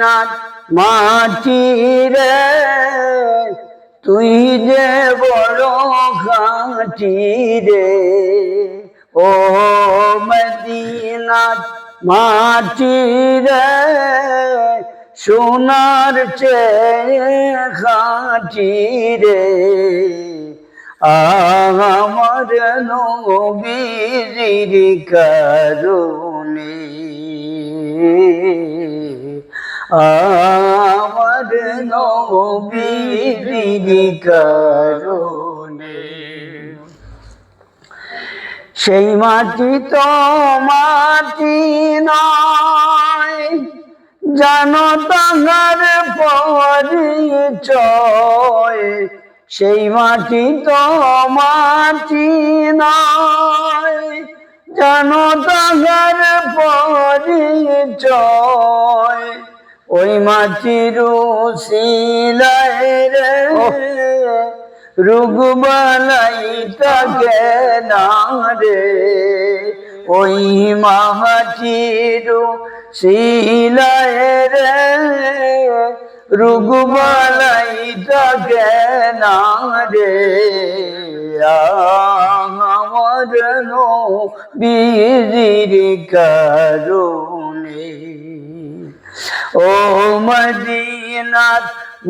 মদিনার মাটি রে তুই যে বড় খাঁটি রে, ও মদিনার মাটি রে সোনার চেয়ে খাঁটি রে, আমার নবীর কারণে, আমার নবীর কারণে। সেই মাটি তো মাটি নয়, জানো তাহার পরিচয়। সেই মাটি তো মাটি নয়, জানো তাহার পরিচয়। ওই মাটির উসিলায় রে রোগবালাই থাকে না রে, ওই মাটির উসিলায় রে রোগবালাই থাকে না রে, আমার নবীর কারণে। ও মদিনার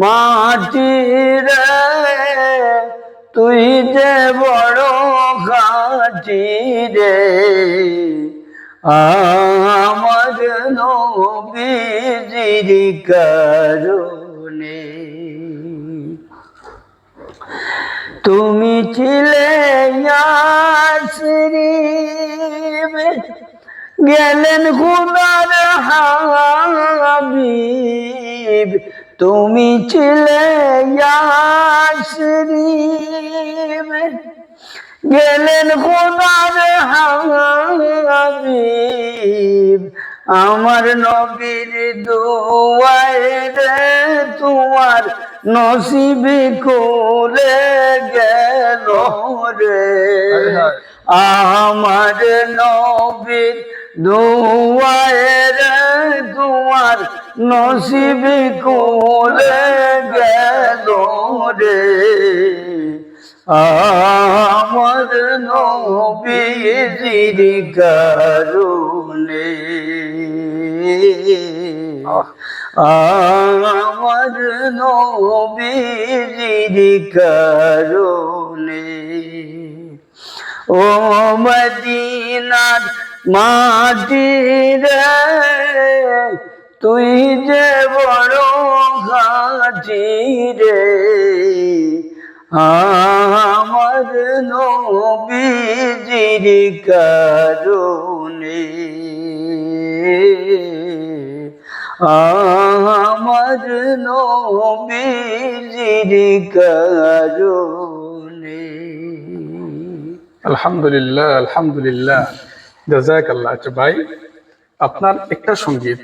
মাটি রে তুই যে বড় খাঁটি রে, আমার নবীর কারণে। তুমি ছিলে ইয়াসরিব, গেলেন খুদার হাবিব। তুমি ছিলে ইয়াসরিব, গেলেন খুদার হাবিব। আমার নবীর দুয়ায় রে তোমার নসিব খুলে গেল রে, আমার নবীর দুয়ায় রে তোমার নসিব খুলে গেল রে, আমার নবীর কারণে, আমার নবীর কারণে। ও মদিনার মাটি রে তুই যে বড় খাঁটি রে, আমার নবীর কারণে, আমার নবীর কারণে। আলহামদুলিল্লাহ, আলহামদুলিল্লাহ, জাযাকাল্লাহ। ভাই আপনার একটা সঙ্গীত